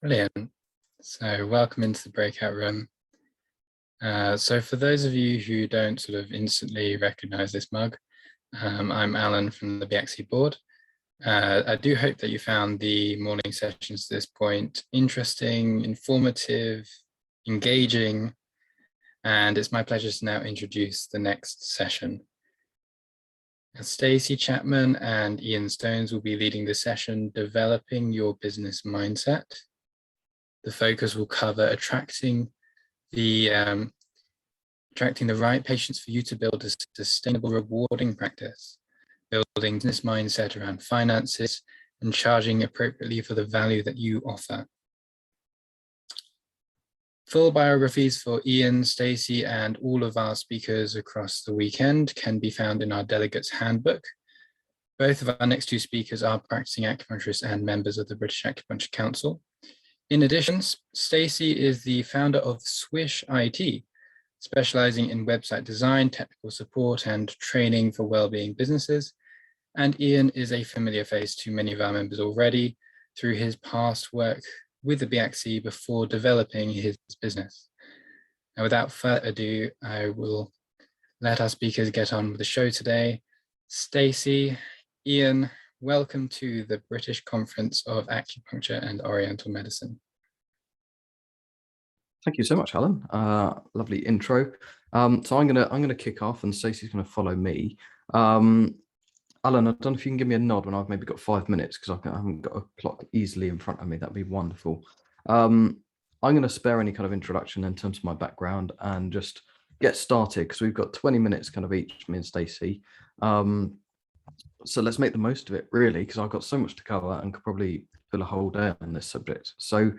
Brilliant. So welcome into the breakout room. So for those of you who don't sort of instantly recognize this mug, I'm Alan from the BXC board. I do hope that you found the morning sessions to this point interesting, informative, engaging, and it's my pleasure to now introduce the next session. Stacey Chapman and Ian Stones will be leading the session, Developing Your Business Mindset. The focus will cover attracting the right patients for you to build a sustainable, rewarding practice, building business mindset around finances, and charging appropriately for the value that you offer. Full biographies for Ian, Stacey, and all of our speakers across the weekend can be found in our delegates handbook. Both of our next two speakers are practicing acupuncturists and members of the British Acupuncture Council. In addition, Stacey is the founder of Swish IT, specializing in website design, technical support, and training for well-being businesses. And Ian is a familiar face to many of our members already through his past work with the BXC before developing his business. And without further ado, I will let our speakers get on with the show today. Stacey, Ian, welcome to the British Conference of Acupuncture and Oriental Medicine. Thank you so much, Alan. Lovely intro. So I'm gonna kick off, and Stacey's gonna follow me. Alan, I don't know if you can give me a nod when I've maybe got 5 minutes, because I haven't got a clock easily in front of me. That'd be wonderful. I'm going to spare any kind of introduction in terms of my background and just get started, because we've got 20 minutes kind of each, me and Stacey. So let's make the most of it, really, because I've got so much to cover and could probably fill a whole day on this subject. So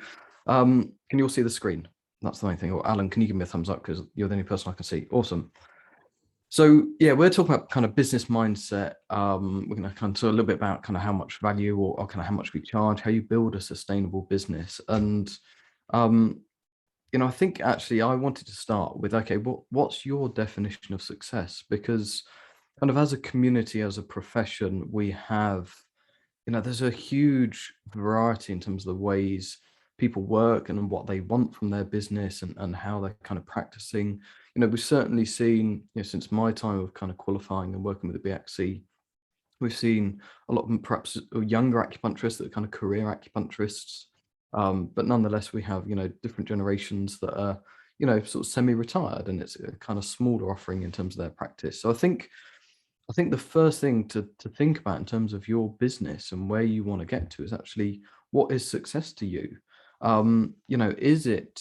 can you all see the screen? That's the main thing. Or Alan, can you give me a thumbs up, because you're the only person I can see? Awesome. So yeah, we're talking about kind of business mindset. We're going to kind of talk a little bit about kind of how much value or kind of how much we charge, how you build a sustainable business. And I think actually I wanted to start with, okay, what's your definition of success? Because kind of as a community, as a profession, we have, there's a huge variety in terms of the ways people work and what they want from their business and how they're kind of practicing. We've certainly seen, since my time of kind of qualifying and working with the BXC, we've seen a lot of perhaps younger acupuncturists that are kind of career acupuncturists. But nonetheless, we have, different generations that are, sort of semi-retired, and it's a kind of smaller offering in terms of their practice. So I think the first thing to think about in terms of your business and where you want to get to is actually, what is success to you? Is it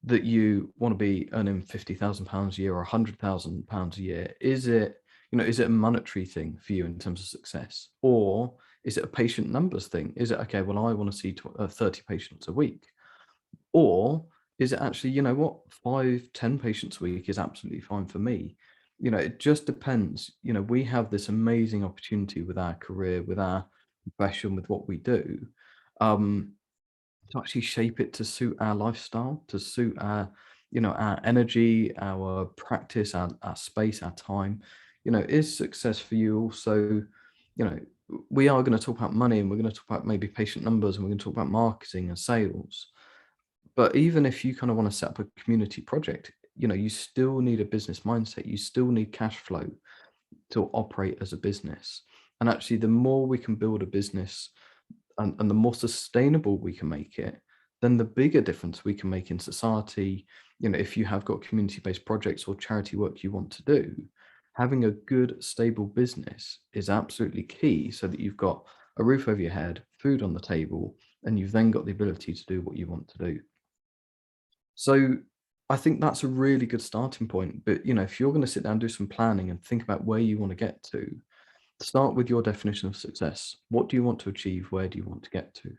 that you want to be earning £50,000 a year or £100,000 a year? Is it a monetary thing for you in terms of success? Or is it a patient numbers thing? Is it, okay, well, I want to see 30 patients a week? Or is it actually, 5-10 patients a week is absolutely fine for me? It just depends. We have this amazing opportunity with our career, with our profession, with what we do, to actually shape it to suit our lifestyle, to suit our, our energy, our practice, our space, our time. Is success for you also, we are going to talk about money, and we're going to talk about maybe patient numbers, and we're going to talk about marketing and sales. But even if you kind of want to set up a community project, you still need a business mindset. You still need cash flow to operate as a business. And actually, the more we can build a business and the more sustainable we can make it, then the bigger difference we can make in society. If you have got community-based projects or charity work you want to do, having a good, stable business is absolutely key, so that you've got a roof over your head, food on the table, and you've then got the ability to do what you want to do. So I think that's a really good starting point. But, if you're going to sit down, do some planning and think about where you want to get to, start with your definition of success. What do you want to achieve? Where do you want to get to?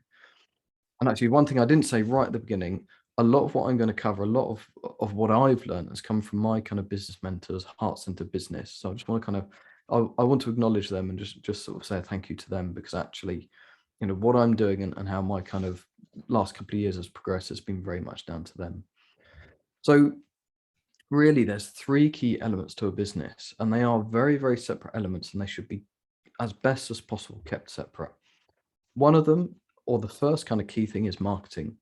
And actually, one thing I didn't say right at the beginning, a lot of what I'm going to cover, a lot of what I've learned has come from my kind of business mentors, heart-centered business. So I just want to kind of, I want to acknowledge them and just sort of say thank you to them, because actually, what I'm doing and how my kind of last couple of years has progressed has been very much down to them. So really, there's 3 key elements to a business, and they are very, very separate elements, and they should be, as best as possible, kept separate. One of them, or the first kind of key thing, is marketing.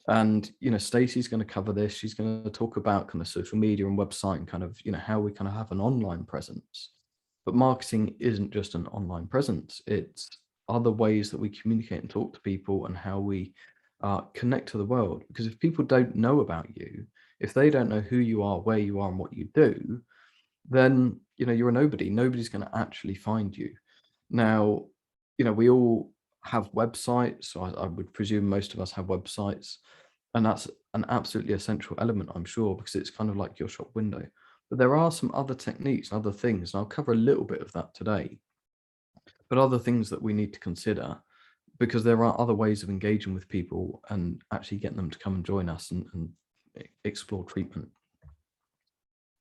And, Stacey's going to cover this. She's going to talk about kind of social media and website and kind of, how we kind of have an online presence. But marketing isn't just an online presence. It's other ways that we communicate and talk to people and how we connect to the world. Because if people don't know about you, if they don't know who you are, where you are, and what you do, then, you're a nobody. Nobody's going to actually find you. Now, we all have websites. So I would presume most of us have websites. And that's an absolutely essential element, I'm sure, because it's kind of like your shop window. But there are some other techniques and other things, and I'll cover a little bit of that today, but other things that we need to consider, because there are other ways of engaging with people and actually getting them to come and join us and explore treatment.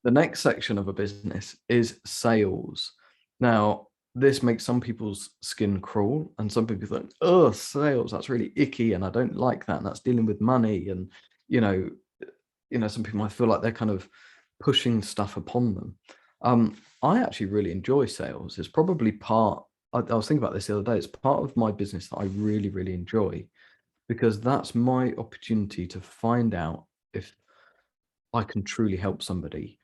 The next section of a business is sales. Now, this makes some people's skin crawl, and some people think, oh, sales, that's really icky, and I don't like that, and that's dealing with money. And, you know, some people might feel like they're kind of pushing stuff upon them. I actually really enjoy sales. It's probably I was thinking about this the other day, it's part of my business that I really, really enjoy, because that's my opportunity to find out if I can truly help somebody.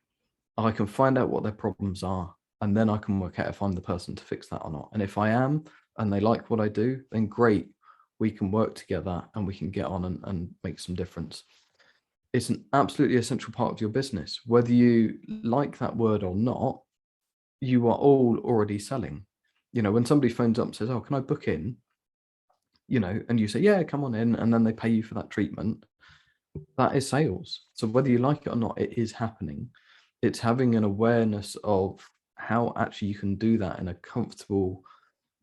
I can find out what their problems are, and then I can work out if I'm the person to fix that or not. And if I am, and they like what I do, then great, we can work together and we can get on and make some difference. It's an absolutely essential part of your business. Whether you like that word or not, you are all already selling. When somebody phones up and says, oh, can I book in? And you say, yeah, come on in, and then they pay you for that treatment. That is sales. So whether you like it or not, it is happening. It's having an awareness of how actually you can do that in a comfortable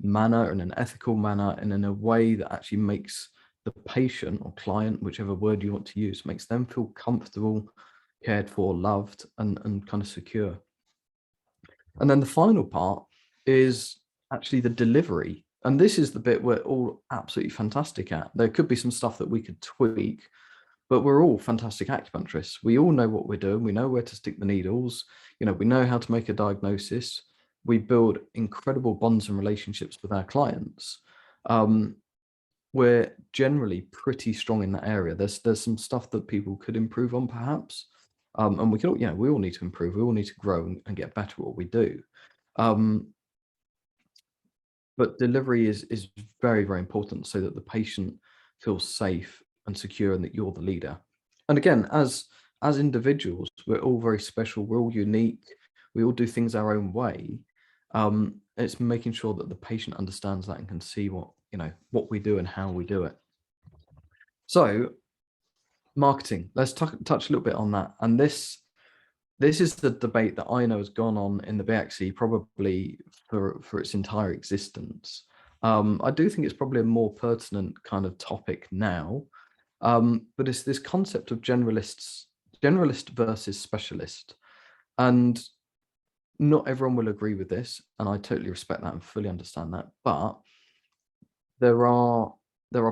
manner, in an ethical manner, and in a way that actually makes the patient or client, whichever word you want to use, makes them feel comfortable, cared for, loved, and kind of secure. And then the final part is actually the delivery. And this is the bit we're all absolutely fantastic at. There could be some stuff that we could tweak, but we're all fantastic acupuncturists. We all know what we're doing. We know where to stick the needles. We know how to make a diagnosis. We build incredible bonds and relationships with our clients. We're generally pretty strong in that area. There's some stuff that people could improve on, perhaps. And we all need to improve. We all need to grow and get better at what we do. But delivery is very, very important, so that the patient feels safe and secure, and that you're the leader. And again, as individuals, we're all very special. We're all unique. We all do things our own way. It's making sure that the patient understands that and can see what we do and how we do it. So, marketing. Let's touch a little bit on that. And this is the debate that I know has gone on in the BXC probably for its entire existence. I do think it's probably a more pertinent kind of topic now, but it's this concept of generalist versus specialist. And not everyone will agree with this, and I totally respect that and fully understand that. But there are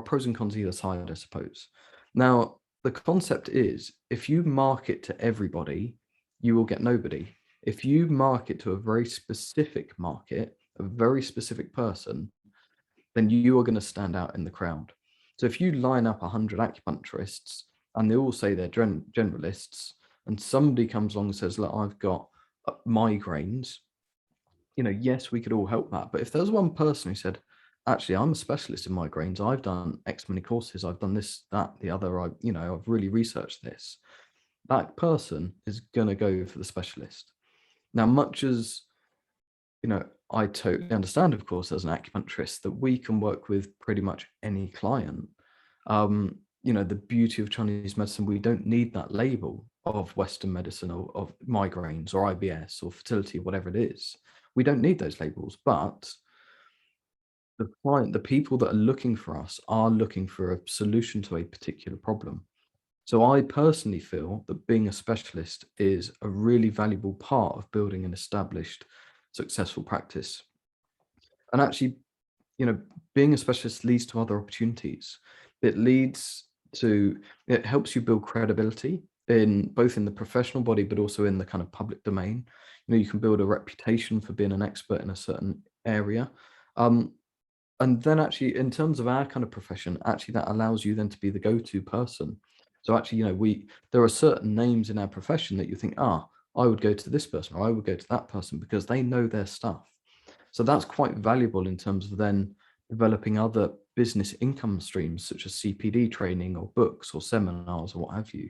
pros and cons either side, I suppose. Now, the concept is, if you market to everybody, you will get nobody. If you market to a very specific market, a very specific person, then you are going to stand out in the crowd. So if you line up 100 acupuncturists and they all say they're generalists, and somebody comes along and says, look, I've got migraines, yes, we could all help that. But if there's one person who said, actually, I'm a specialist in migraines, I've done X many courses, I've done this, that, the other, I've really researched this, that person is going to go for the specialist. Now, much as, I totally understand, of course, as an acupuncturist, that we can work with pretty much any client. The beauty of Chinese medicine, we don't need that label of Western medicine or of migraines or IBS or fertility, whatever it is. We don't need those labels, but the people that are looking for us are looking for a solution to a particular problem. So I personally feel that being a specialist is a really valuable part of building an established, successful practice. And actually, being a specialist leads to other opportunities. It helps you build credibility in both in the professional body, but also in the kind of public domain. You can build a reputation for being an expert in a certain area. And then actually, in terms of our kind of profession, actually that allows you then to be the go-to person. So actually, there are certain names in our profession that you think, I would go to this person or I would go to that person because they know their stuff. So that's quite valuable in terms of then developing other business income streams such as CPD training or books or seminars or what have you.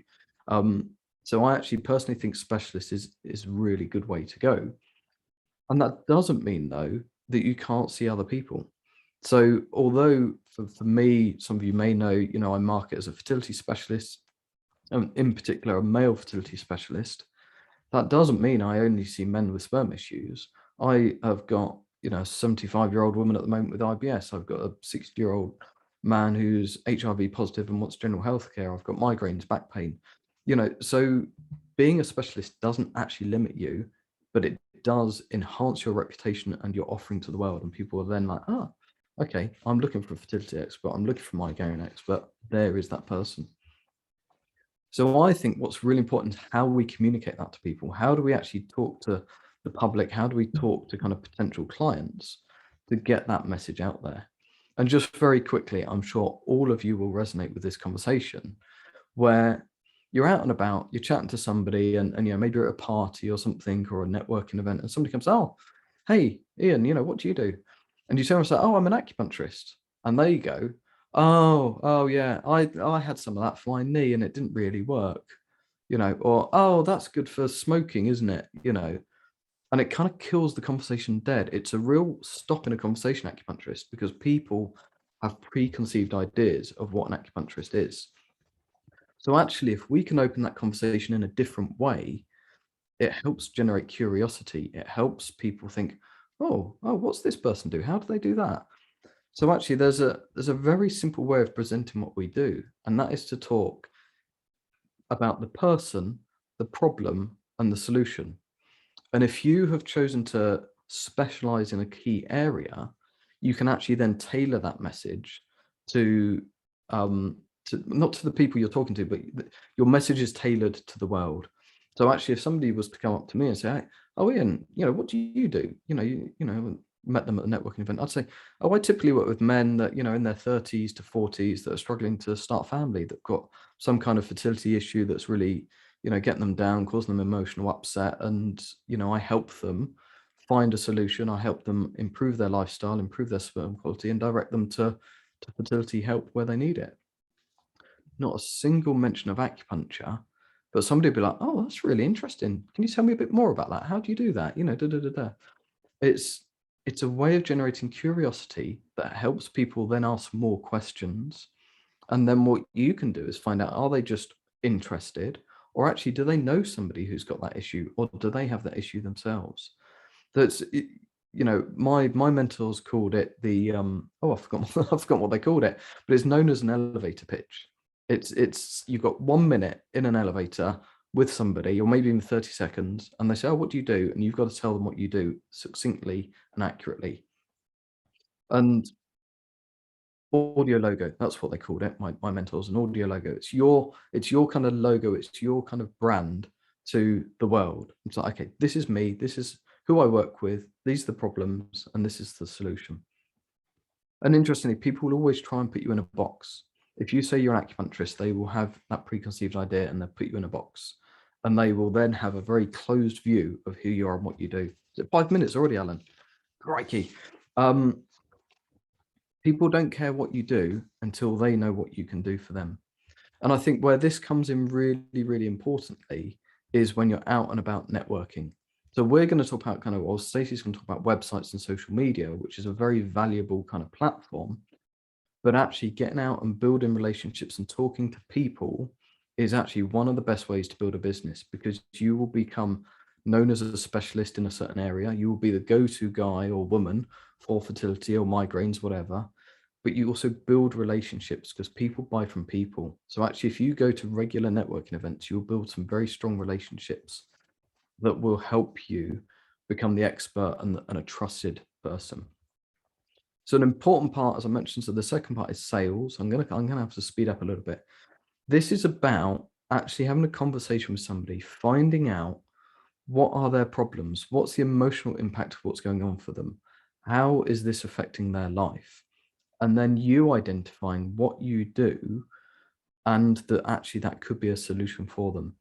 So I actually personally think specialist is a really good way to go. And that doesn't mean though that you can't see other people. So although for me, some of you may know, I market as a fertility specialist, in particular a male fertility specialist. That doesn't mean I only see men with sperm issues. I have got, a 75-year-old woman at the moment with IBS. I've got a 60-year-old man who's HIV positive and wants general health care. I've got migraines, back pain. So being a specialist doesn't actually limit you, but it does enhance your reputation and your offering to the world. And people are then like, okay, I'm looking for a fertility expert. I'm looking for a migraine expert. There is that person. So I think what's really important is how we communicate that to people. How do we actually talk to the public? How do we talk to kind of potential clients to get that message out there? And just very quickly, I'm sure all of you will resonate with this conversation where you're out and about, you're chatting to somebody and maybe you're at a party or something or a networking event and somebody comes, hey, Ian, what do you do? And you tell them, say, I'm an acupuncturist. And they go, oh yeah, I had some of that for my knee and it didn't really work, or that's good for smoking, isn't it? And it kind of kills the conversation dead. It's a real stop in a conversation, acupuncturist, because people have preconceived ideas of what an acupuncturist is. So actually, if we can open that conversation in a different way, it helps generate curiosity. It helps people think, what's this person do? How do they do that? So actually, there's a very simple way of presenting what we do, and that is to talk about the person, the problem, and the solution. And if you have chosen to specialize in a key area, you can actually then tailor that message to not to the people you're talking to, but your message is tailored to the world. So actually, if somebody was to come up to me and say, "Oh, Ian, what do you do?" Met them at a networking event, I'd say, I typically work with men that, in their 30s to 40s that are struggling to start a family, that've got some kind of fertility issue that's really, getting them down, causing them emotional upset. And, I help them find a solution. I help them improve their lifestyle, improve their sperm quality, and direct them to fertility help where they need it. Not a single mention of acupuncture, but somebody would be like, oh, that's really interesting. Can you tell me a bit more about that? How do you do that? Da, da, da, da. It's a way of generating curiosity that helps people then ask more questions. And then what you can do is find out, are they just interested, or actually do they know somebody who's got that issue, or do they have that issue themselves? My mentors called it the I forgot I forgot what they called it, but it's known as an elevator pitch. It's you've got 1 minute in an elevator with somebody, or maybe even 30 seconds, and they say, what do you do? And you've got to tell them what you do succinctly and accurately. And audio logo, that's what they called it. My mentors, an audio logo. It's your kind of logo, it's your kind of brand to the world. It's like, okay, this is me, this is who I work with, these are the problems, and this is the solution. And interestingly, people will always try and put you in a box. If you say you're an acupuncturist, they will have that preconceived idea and they'll put you in a box. And they will then have a very closed view of who you are and what you do. Is it 5 minutes already, Alan? Crikey. People don't care what you do until they know what you can do for them. And I think where this comes in really, really importantly is when you're out and about networking. So we're going to talk about Stacey's going to talk about websites and social media, which is a very valuable kind of platform. But actually getting out and building relationships and talking to people is actually one of the best ways to build a business, because you will become known as a specialist in a certain area. You will be the go-to guy or woman for fertility or migraines, whatever. But you also build relationships because people buy from people. So actually, if you go to regular networking events, you'll build some very strong relationships that will help you become the expert and a trusted person. So an important part, as I mentioned, so the second part is sales. I'm gonna have to speed up a little bit. This is about actually having a conversation with somebody, finding out what are their problems, what's the emotional impact of what's going on for them, how is this affecting their life, and then you identifying what you do and that actually that could be a solution for them.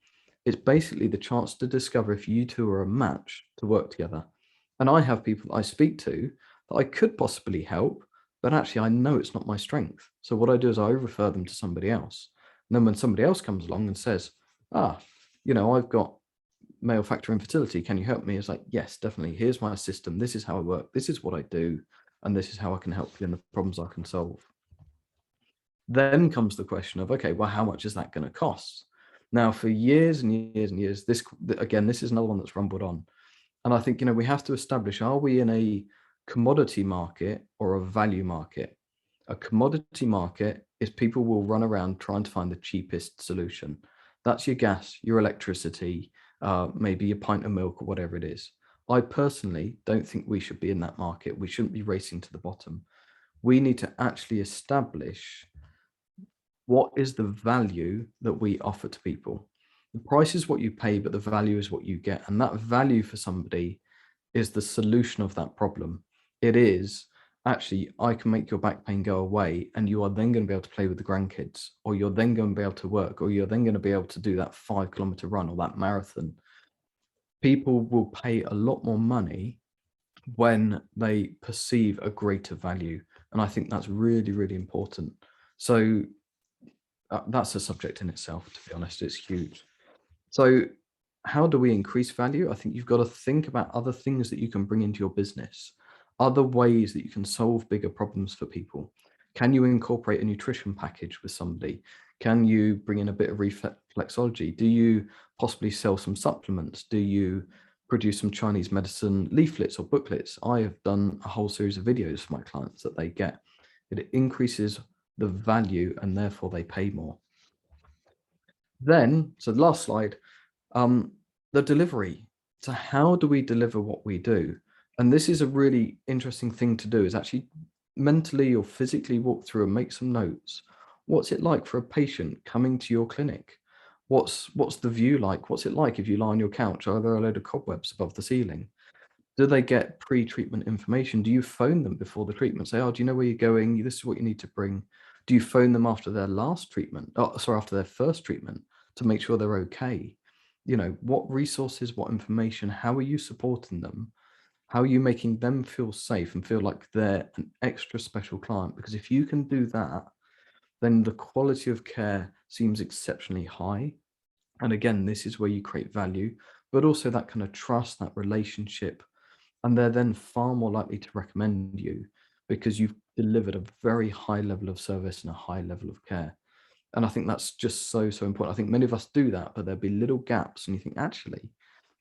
It's basically the chance to discover if you two are a match to work together. And I have people that I speak to that I could possibly help, but actually I know it's not my strength. So what I do is I refer them to somebody else. And then when somebody else comes along and says, I've got male factor infertility, can you help me? It's like, yes, definitely. Here's my system. This is how I work. This is what I do. And this is how I can help you in the problems I can solve. Then comes the question of, okay, well, how much is that going to cost? Now, for years and years and years, this is another one that's rumbled on. And I think, we have to establish, are we in a commodity market or a value market? A commodity market is people will run around trying to find the cheapest solution. That's your gas, your electricity, maybe your pint of milk or whatever it is. I personally don't think we should be in that market. We shouldn't be racing to the bottom. We need to actually establish what is the value that we offer to people. The price is what you pay, but the value is what you get. And that value for somebody is the solution of that problem. It is actually, I can make your back pain go away, and you are then going to be able to play with the grandkids, or you're then going to be able to work, or you're then going to be able to do that 5 kilometer run or that marathon. People will pay a lot more money when they perceive a greater value. And I think that's really, really important. So that's a subject in itself, to be honest. It's huge. So how do we increase value? I think you've got to think about other things that you can bring into your business, other ways that you can solve bigger problems for people. Can you incorporate a nutrition package with somebody? Can you bring in a bit of reflexology? Do you possibly sell some supplements? Do you produce some Chinese medicine leaflets or booklets? I have done a whole series of videos for my clients that they get. It increases the value and therefore they pay more. Then, so the last slide, the delivery. So how do we deliver what we do? And this is a really interesting thing to do, is actually mentally or physically walk through and make some notes. What's it like for a patient coming to your clinic? What's the view like? What's it like if you lie on your couch? Are there a load of cobwebs above the ceiling? Do they get pre-treatment information? Do you phone them before the treatment? Say, oh, do you know where you're going? This is what you need to bring. Do you phone them after their last treatment? Oh, sorry, after their first treatment to make sure they're okay? What resources, what information, how are you supporting them? How are you making them feel safe and feel like they're an extra special client? Because if you can do that, then the quality of care seems exceptionally high. And again, this is where you create value, but also that kind of trust, that relationship. And they're then far more likely to recommend you because you've delivered a very high level of service and a high level of care. And I think that's just so, so important. I think many of us do that, but there'll be little gaps. And you think, actually,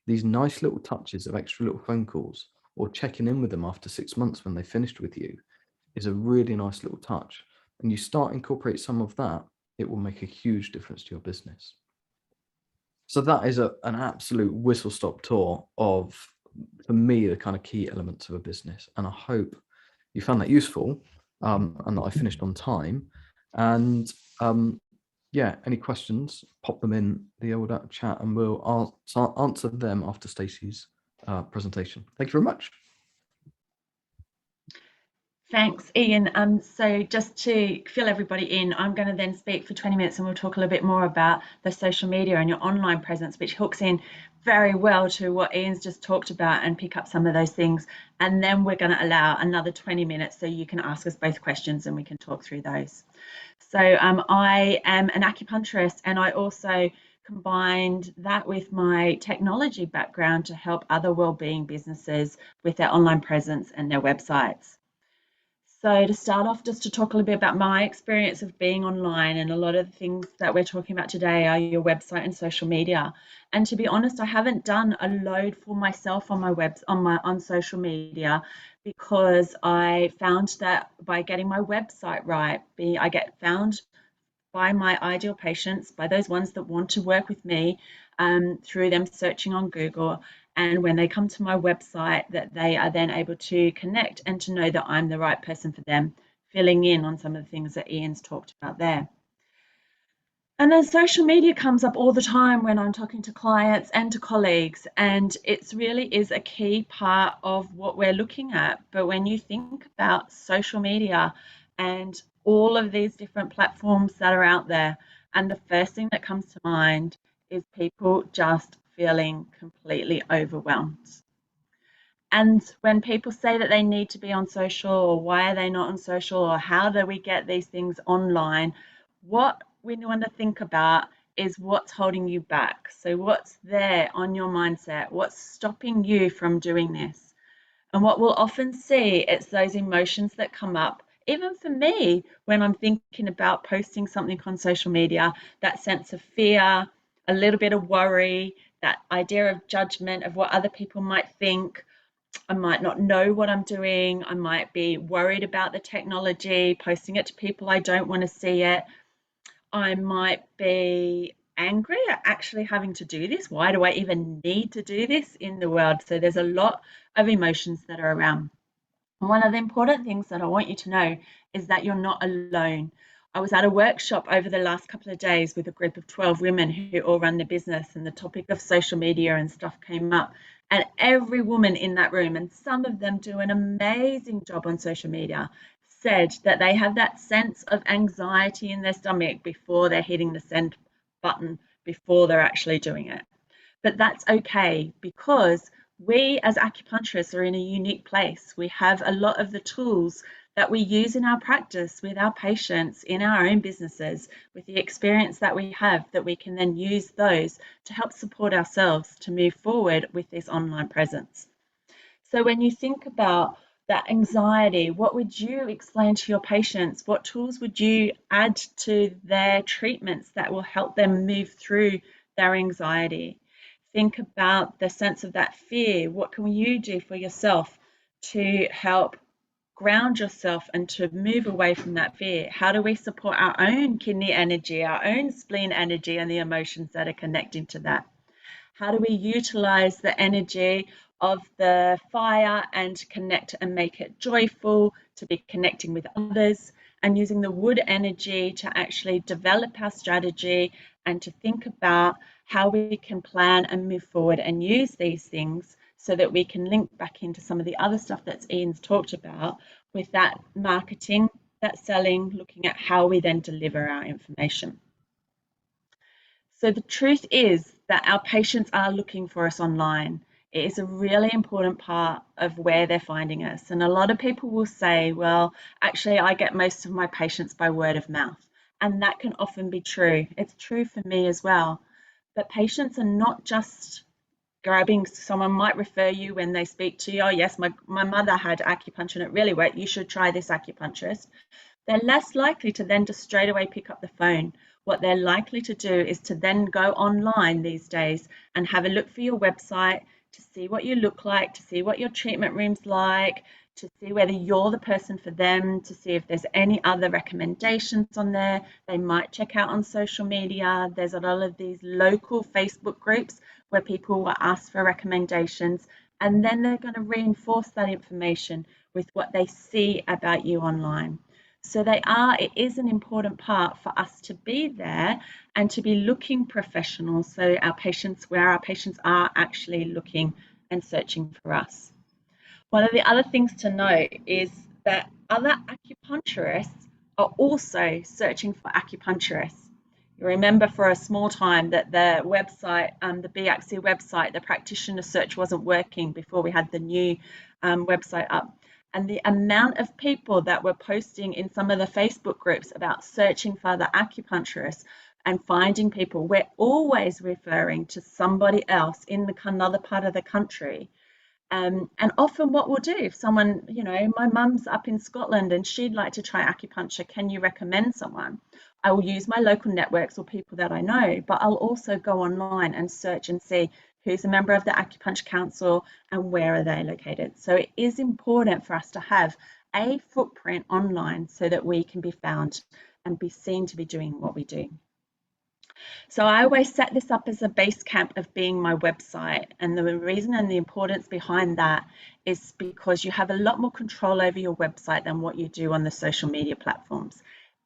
these nice little touches of extra little phone calls or checking in with them after 6 months when they finished with you is a really nice little touch. And you start incorporate some of that, it will make a huge difference to your business. So that is an absolute whistle stop tour of, for me, the kind of key elements of a business. And I hope you found that useful, and that I finished on time. And yeah, any questions, pop them in the old chat and we'll answer them after Stacey's presentation. Thank you very much. Thanks, Ian. So just to fill everybody in, I'm going to then speak for 20 minutes and we'll talk a little bit more about the social media and your online presence, which hooks in very well to what Ian's just talked about and pick up some of those things. And then we're going to allow another 20 minutes so you can ask us both questions and we can talk through those. So I am an acupuncturist, and I also combined that with my technology background to help other wellbeing businesses with their online presence and their websites. So to start off, just to talk a little bit about my experience of being online, and a lot of the things that we're talking about today are your website and social media. And to be honest, I haven't done a load for myself on my on social media, because I found that by getting my website right, I get found by my ideal patients, by those ones that want to work with me, through them searching on Google. And when they come to my website, that they are then able to connect and to know that I'm the right person for them, filling in on some of the things that Ian's talked about there. And then social media comes up all the time when I'm talking to clients and to colleagues, and it really is a key part of what we're looking at. But when you think about social media and all of these different platforms that are out there. And the first thing that comes to mind is people just feeling completely overwhelmed. And when people say that they need to be on social, or why are they not on social, or how do we get these things online, what we want to think about is what's holding you back. So what's there on your mindset? What's stopping you from doing this? And what we'll often see is those emotions that come up, even for me, when I'm thinking about posting something on social media, that sense of fear, a little bit of worry, that idea of judgment of what other people might think. I might not know what I'm doing. I might be worried about the technology, posting it to people I don't want to see it. I might be angry at actually having to do this. Why do I even need to do this in the world? So there's a lot of emotions that are around. And one of the important things that I want you to know is that you're not alone. I was at a workshop over the last couple of days with a group of 12 women who all run their business, and the topic of social media and stuff came up. And every woman in that room, and some of them do an amazing job on social media, said that they have that sense of anxiety in their stomach before they're hitting the send button, before they're actually doing it. But that's okay, because we as acupuncturists are in a unique place. We have a lot of the tools that we use in our practice with our patients, in our own businesses, with the experience that we have, that we can then use those to help support ourselves to move forward with this online presence. So when you think about that anxiety, what would you explain to your patients? What tools would you add to their treatments that will help them move through their anxiety? Think about the sense of that fear. What can you do for yourself to help ground yourself and to move away from that fear? How do we support our own kidney energy, our own spleen energy, and the emotions that are connecting to that? How do we utilize the energy of the fire and connect and make it joyful, to be connecting with others, and using the wood energy to actually develop our strategy and to think about how we can plan and move forward and use these things so that we can link back into some of the other stuff that Ian's talked about with that marketing, that selling, looking at how we then deliver our information. So the truth is that our patients are looking for us online. It is a really important part of where they're finding us. And a lot of people will say, well, actually, I get most of my patients by word of mouth. And that can often be true. It's true for me as well. But patients are not just grabbing, someone might refer you when they speak to you, oh yes, my mother had acupuncture and it really worked, you should try this acupuncturist. They're less likely to then just straight away pick up the phone. What they're likely to do is to then go online these days and have a look for your website to see what you look like, to see what your treatment room's like, to see whether you're the person for them, to see if there's any other recommendations on there. They might check out on social media. There's a lot of these local Facebook groups where people will ask for recommendations, and then they're going to reinforce that information with what they see about you online. So it is an important part for us to be there and to be looking professional, so where our patients are actually looking and searching for us. One of the other things to note is that other acupuncturists are also searching for acupuncturists. You remember for a small time that the website, the BAXI website, the practitioner search wasn't working before we had the new website up. And the amount of people that were posting in some of the Facebook groups about searching for the acupuncturists and finding people, we're always referring to somebody else in another part of the country. And often what we'll do, if someone, my mum's up in Scotland and she'd like to try acupuncture, can you recommend someone? I will use my local networks or people that I know, but I'll also go online and search and see who's a member of the Acupuncture Council and where are they located. So it is important for us to have a footprint online so that we can be found and be seen to be doing what we do. So I always set this up as a base camp of being my website. And the reason and the importance behind that is because you have a lot more control over your website than what you do on the social media platforms.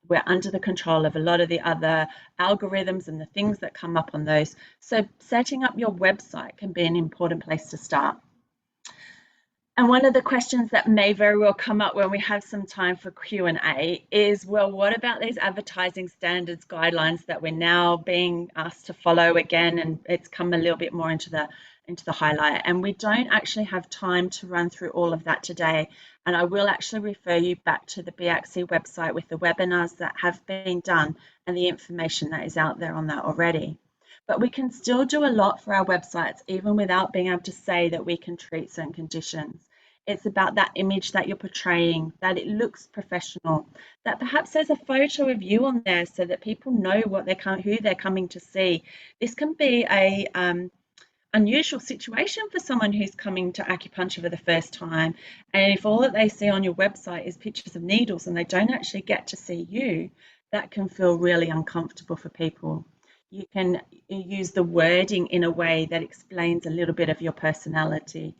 We're under the control of a lot of the other algorithms and the things that come up on those. So setting up your website can be an important place to start. And one of the questions that may very well come up when we have some time for Q&A is, well, what about these advertising standards guidelines that we're now being asked to follow again? And it's come a little bit more into the highlight. And we don't actually have time to run through all of that today. And I will actually refer you back to the BACC website with the webinars that have been done and the information that is out there on that already. But we can still do a lot for our websites, even without being able to say that we can treat certain conditions. It's about that image that you're portraying, that it looks professional, that perhaps there's a photo of you on there so that people know what who they're coming to see. This can be a unusual situation for someone who's coming to acupuncture for the first time. And if all that they see on your website is pictures of needles and they don't actually get to see you, that can feel really uncomfortable for people. You can use the wording in a way that explains a little bit of your personality.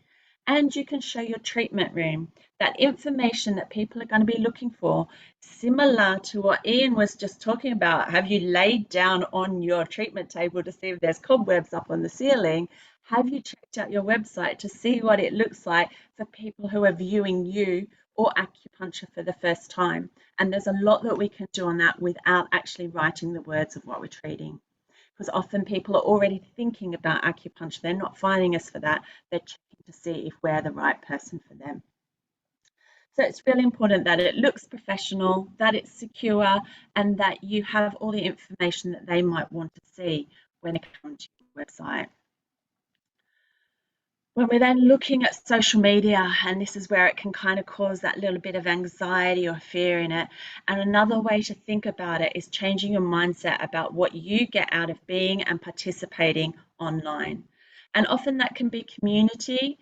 And you can show your treatment room, that information that people are going to be looking for, similar to what Ian was just talking about. Have you laid down on your treatment table to see if there's cobwebs up on the ceiling? Have you checked out your website to see what it looks like for people who are viewing you or acupuncture for the first time? And there's a lot that we can do on that without actually writing the words of what we're treating. Because often people are already thinking about acupuncture. They're not finding us for that. They're checking to see if we're the right person for them. So it's really important that it looks professional, that it's secure, and that you have all the information that they might want to see when they come to your website. When we're then looking at social media, and this is where it can kind of cause that little bit of anxiety or fear in it. And another way to think about it is changing your mindset about what you get out of being and participating online. And often that can be community,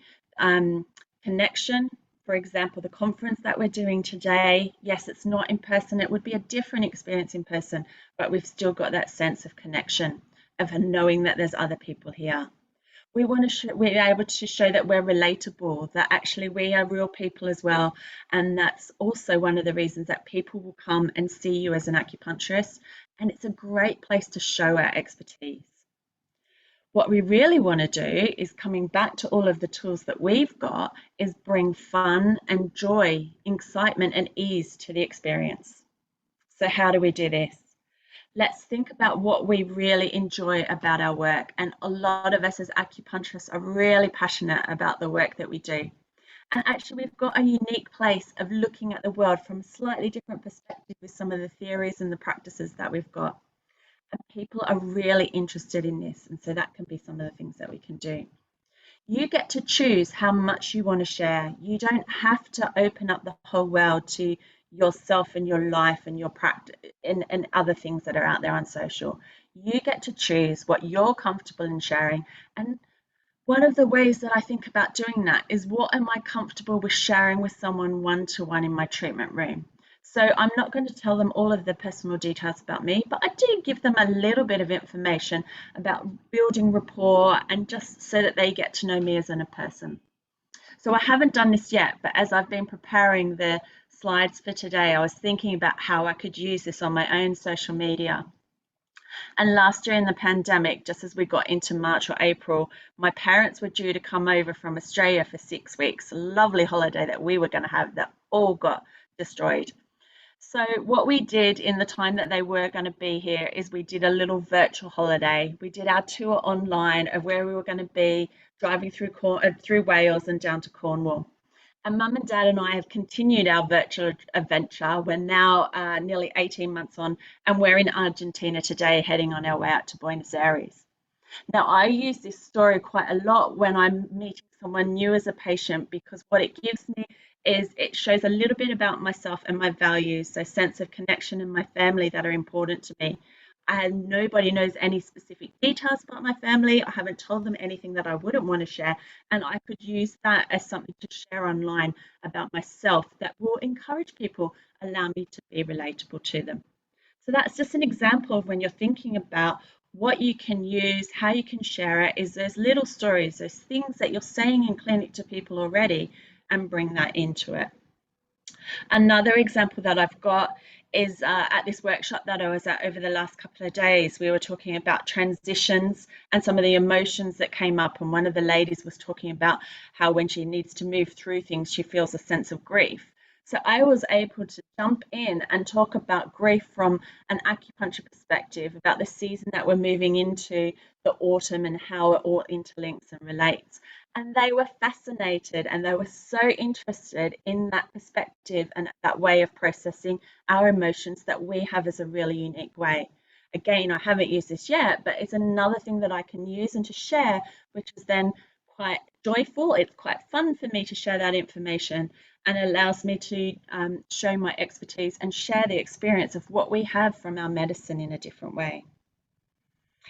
connection. For example, the conference that we're doing today, yes, it's not in person. It would be a different experience in person, but we've still got that sense of connection, of knowing that there's other people here. We want to we're able to show that we're relatable, that actually we are real people as well. And that's also one of the reasons that people will come and see you as an acupuncturist. And it's a great place to show our expertise. What we really want to do is, coming back to all of the tools that we've got, is bring fun and joy, excitement and ease to the experience. So how do we do this? Let's think about what we really enjoy about our work. And a lot of us as acupuncturists are really passionate about the work that we do. And actually, we've got a unique place of looking at the world from a slightly different perspective with some of the theories and the practices that we've got. And people are really interested in this. And so that can be some of the things that we can do. You get to choose how much you want to share. You don't have to open up the whole world to yourself and your life and your practice and other things that are out there on social. You get to choose what you're comfortable in sharing. And one of the ways that I think about doing that is, what am I comfortable with sharing with someone one-to-one in my treatment room? So I'm not going to tell them all of the personal details about me, but I do give them a little bit of information about building rapport and just so that they get to know me as a person. So I haven't done this yet, but as I've been preparing the slides for today, I was thinking about how I could use this on my own social media. And last year in the pandemic, just as we got into March or April, my parents were due to come over from Australia for 6 weeks, a lovely holiday that we were going to have that all got destroyed. So what we did in the time that they were going to be here is we did a little virtual holiday. We did our tour online of where we were going to be, driving through Wales and down to Cornwall. And Mum and Dad and I have continued our virtual adventure. We're now nearly 18 months on, and we're in Argentina today, heading on our way out to Buenos Aires. Now, I use this story quite a lot when I'm meeting someone new as a patient, because what it gives me is it shows a little bit about myself and my values, so sense of connection and my family that are important to me. And nobody knows any specific details about my family. I haven't told them anything that I wouldn't want to share. And I could use that as something to share online about myself that will encourage people, allow me to be relatable to them. So that's just an example of when you're thinking about what you can use, how you can share it, is those little stories, those things that you're saying in clinic to people already, and bring that into it. Another example that I've got is at this workshop that I was at over the last couple of days, we were talking about transitions and some of the emotions that came up. And one of the ladies was talking about how when she needs to move through things, she feels a sense of grief. So I was able to jump in and talk about grief from an acupuncture perspective, about the season that we're moving into, the autumn, and how it all interlinks and relates. And they were fascinated and they were so interested in that perspective and that way of processing our emotions that we have as a really unique way. Again, I haven't used this yet, but it's another thing that I can use and to share, which is then quite joyful. It's quite fun for me to share that information, and allows me to show my expertise and share the experience of what we have from our medicine in a different way.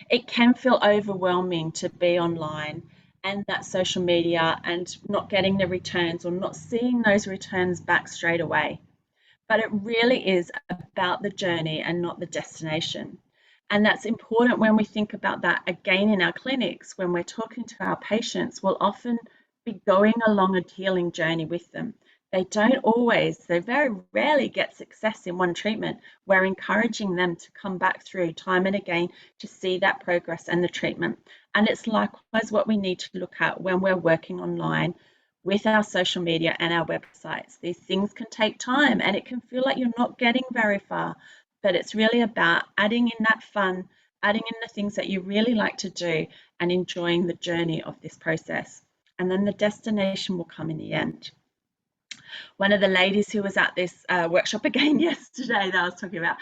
It can feel overwhelming to be online and that social media and not getting the returns or not seeing those returns back straight away. But it really is about the journey and not the destination. And that's important when we think about that again in our clinics. When we're talking to our patients, we'll often be going along a healing journey with them. They very rarely get success in one treatment. We're encouraging them to come back through time and again to see that progress and the treatment. And it's likewise what we need to look at when we're working online with our social media and our websites. These things can take time and it can feel like you're not getting very far, but it's really about adding in that fun, adding in the things that you really like to do and enjoying the journey of this process. And then the destination will come in the end. One of the ladies who was at this workshop again yesterday that I was talking about,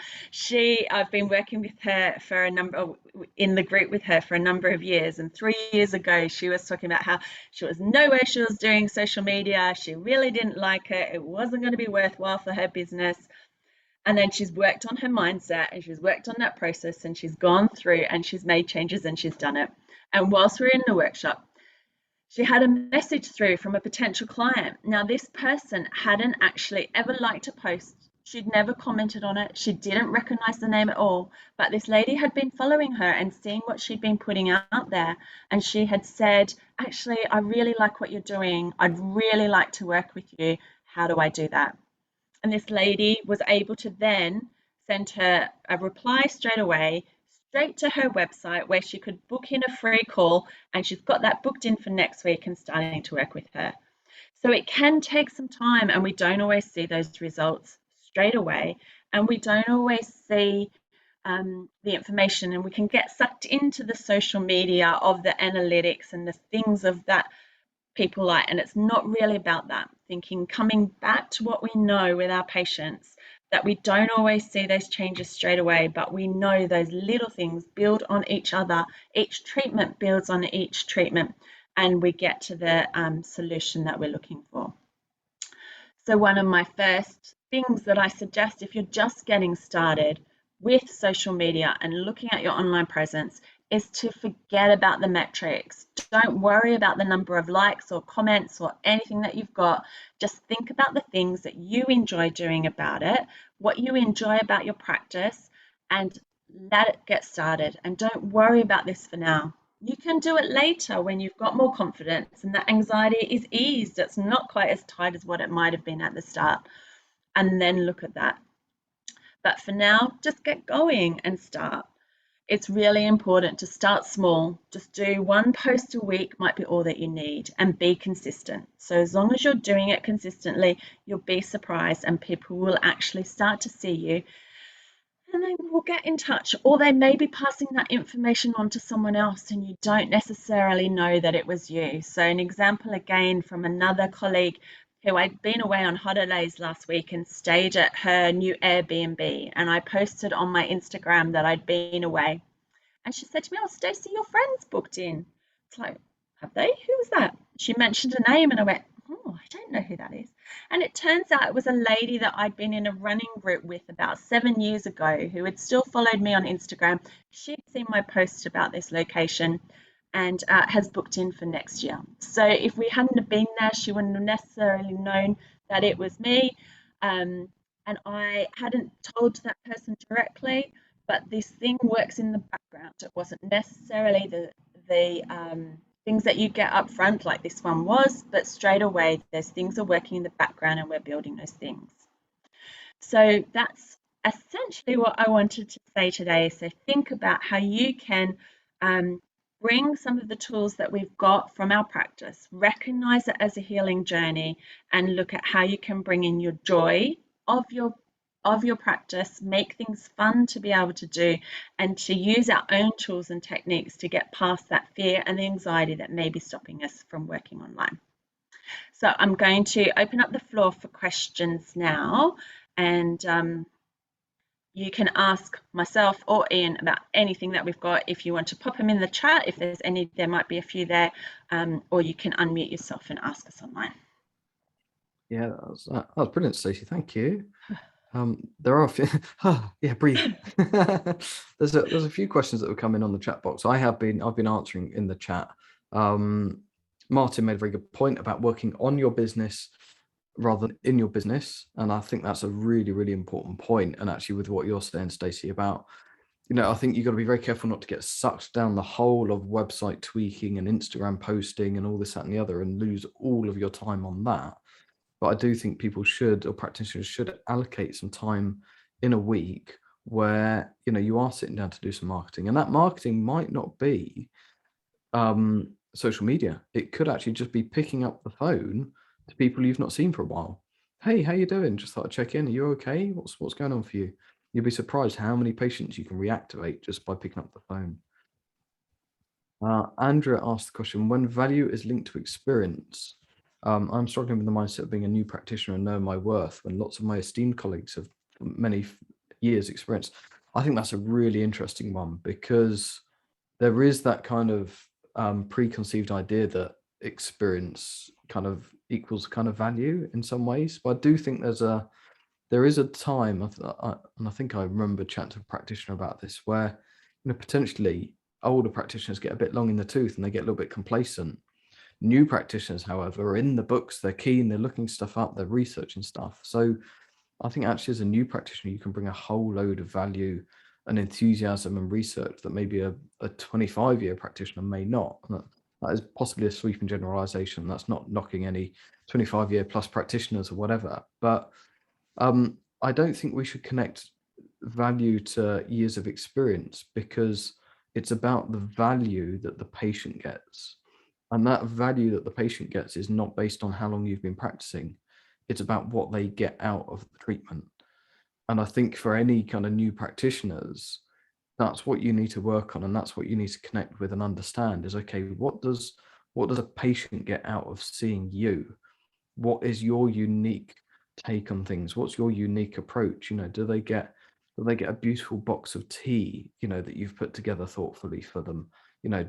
I've been working with her for in the group with her for a number of years. And 3 years ago, she was talking about how she was nowhere she was doing social media. She really didn't like it. It wasn't going to be worthwhile for her business. And then she's worked on her mindset and she's worked on that process and she's gone through and she's made changes and she's done it. And whilst we're in the workshop, she had a message through from a potential client. Now, this person hadn't actually ever liked a post. She'd never commented on it. She didn't recognize the name at all. But this lady had been following her and seeing what she'd been putting out there. And she had said, actually, I really like what you're doing. I'd really like to work with you. How do I do that? And this lady was able to then send her a reply straight away, straight to her website where she could book in a free call, and she's got that booked in for next week and starting to work with her. So it can take some time and we don't always see those results straight away, and we don't always see the information, and we can get sucked into the social media of the analytics and the things of that people like, and it's not really about that. Coming back to what we know with our patients, that we don't always see those changes straight away, but we know those little things build on each other. Each treatment builds on each treatment, and we get to the solution that we're looking for. So one of my first things that I suggest if you're just getting started with social media and looking at your online presence is to forget about the metrics. Don't worry about the number of likes or comments or anything that you've got. Just think about the things that you enjoy doing about it, what you enjoy about your practice, and let it get started. And don't worry about this for now. You can do it later when you've got more confidence and that anxiety is eased. It's not quite as tight as what it might have been at the start. And then look at that. But for now, just get going and start. It's really important to start small. Just do one post a week might be all that you need, and be consistent. So as long as you're doing it consistently, you'll be surprised and people will actually start to see you, and they will get in touch, or they may be passing that information on to someone else and you don't necessarily know that it was you. So an example again from another colleague who I'd been away on holidays last week and stayed at her new Airbnb, and I posted on my Instagram that I'd been away. And she said to me, "Oh, Stacey, your friend's booked in." It's like, have they? Who was that? She mentioned a name and I went, oh, I don't know who that is. And it turns out it was a lady that I'd been in a running group with about 7 years ago who had still followed me on Instagram. She'd seen my post about this location and has booked in for next year. So if we hadn't have been there, she wouldn't have necessarily known that it was me. And I hadn't told that person directly, but this thing works in the background. It wasn't necessarily the things that you get up front like this one was, but straight away those things are working in the background and we're building those things. So that's essentially what I wanted to say today. So think about how you can bring some of the tools that we've got from our practice, recognize it as a healing journey, and look at how you can bring in your joy of your practice, make things fun to be able to do, and to use our own tools and techniques to get past that fear and the anxiety that may be stopping us from working online. So I'm going to open up the floor for questions now, and you can ask myself or Ian about anything that we've got. If you want to pop them in the chat, if there's any, there might be a few there, or you can unmute yourself and ask us online. Yeah, that was brilliant, Stacey. Thank you. There are a few, yeah, breathe. There's a few questions that have come in on the chat box. I've been answering in the chat. Martin made a very good point about working on your business rather than in your business, and I think that's a really, really important point. And actually, with what you're saying, Stacey, about, I think you've got to be very careful not to get sucked down the hole of website tweaking and Instagram posting and all this, that, and the other, and lose all of your time on that. But I do think people should, or practitioners should, allocate some time in a week where, you are sitting down to do some marketing. And that marketing might not be social media. It could actually just be picking up the phone to people you've not seen for a while. Hey, how you doing? Just thought I'd check in. Are you okay? What's going on for you? You'll be surprised how many patients you can reactivate just by picking up the phone. Andrea asked the question, when value is linked to experience, I'm struggling with the mindset of being a new practitioner and knowing my worth when lots of my esteemed colleagues have many years experience. I think that's a really interesting one, because there is that kind of preconceived idea that experience kind of equals kind of value in some ways. But I do think there is a time, and I think I remember chatting to a practitioner about this, where potentially older practitioners get a bit long in the tooth and they get a little bit complacent. New practitioners, however, are in the books, they're keen, they're looking stuff up, they're researching stuff. So I think actually as a new practitioner, you can bring a whole load of value and enthusiasm and research that maybe a 25-year practitioner may not. That is possibly a sweeping generalization. That's not knocking any 25-year plus practitioners or whatever. But I don't think we should connect value to years of experience, because it's about the value that the patient gets. And that value that the patient gets is not based on how long you've been practicing. It's about what they get out of the treatment. And I think for any kind of new practitioners, that's what you need to work on. And that's what you need to connect with and understand is, okay, what does a patient get out of seeing you? What is your unique take on things? What's your unique approach? Do they get a beautiful box of tea, that you've put together thoughtfully for them?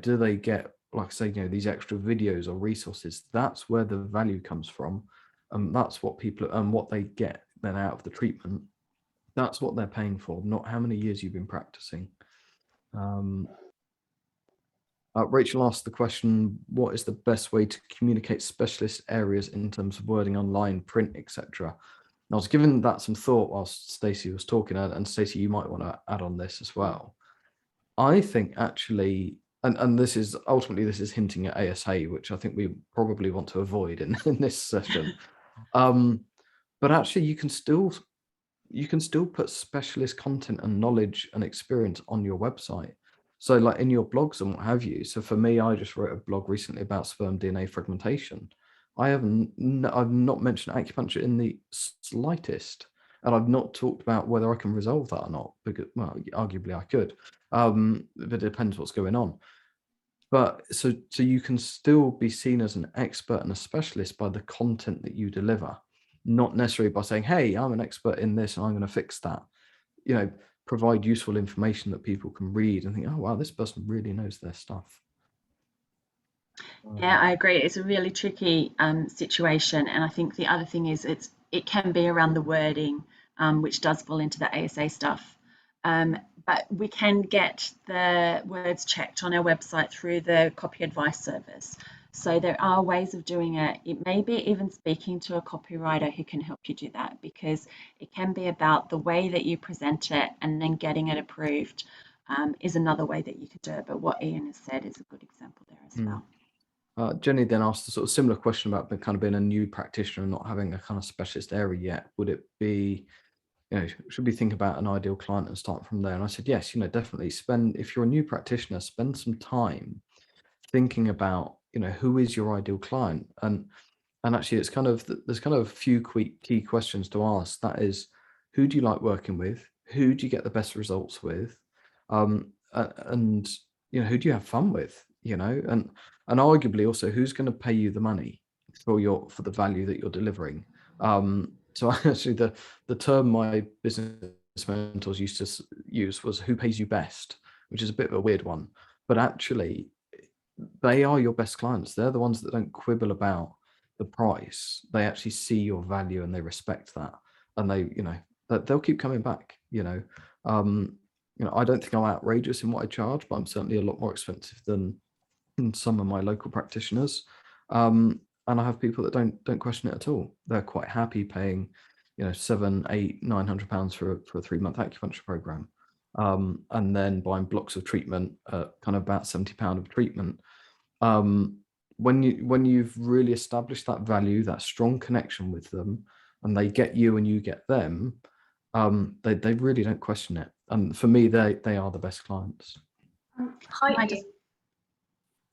Do they get, like I say, these extra videos or resources? That's where the value comes from. And that's what people, and what they get then out of the treatment. That's what they're paying for, not how many years you've been practicing. Rachel asked the question, what is the best way to communicate specialist areas in terms of wording online, print, etc.? I was giving that some thought whilst Stacey was talking, and Stacey, you might want to add on this as well. I think actually, and this is hinting at ASA, which I think we probably want to avoid in this session. But actually, you can still put specialist content and knowledge and experience on your website. So like in your blogs and what have you. So for me, I just wrote a blog recently about sperm DNA fragmentation. I've not mentioned acupuncture in the slightest, and I've not talked about whether I can resolve that or not, because, well, arguably I could, but it depends what's going on. But so you can still be seen as an expert and a specialist by the content that you deliver, not necessarily by saying, hey, I'm an expert in this and I'm going to fix that. Provide useful information that people can read and think, oh, wow, this person really knows their stuff. Yeah, I agree. It's a really tricky situation, and I think the other thing is it can be around the wording, which does fall into the ASA stuff. But we can get the words checked on our website through the copy advice service. So there are ways of doing it. It may be even speaking to a copywriter who can help you do that, because it can be about the way that you present it, and then getting it approved is another way that you could do it. But what Ian has said is a good example there as well. Jenny then asked a sort of similar question about kind of being a new practitioner and not having a kind of specialist area yet. Would it be should we think about an ideal client and start from there? And I said, yes, definitely if you're a new practitioner, spend some time thinking about, who is your ideal client? And actually there's kind of a few key questions to ask. That is, who do you like working with? Who do you get the best results with? And who do you have fun with? And arguably also, who's going to pay you the money for the value that you're delivering? So actually the term my business mentors used to use was who pays you best, which is a bit of a weird one, but actually they are your best clients. They're the ones that don't quibble about the price. They actually see your value and they respect that, and they'll keep coming back. I don't think I'm outrageous in what I charge, but I'm certainly a lot more expensive than some of my local practitioners. And I have people that don't question it at all. They're quite happy paying, £700, £800, £900 for a 3-month acupuncture program, and then buying blocks of treatment, kind of about £70 of treatment. When you've really established that value, that strong connection with them, and they get you and you get them, they really don't question it. And for me, they are the best clients. Hi.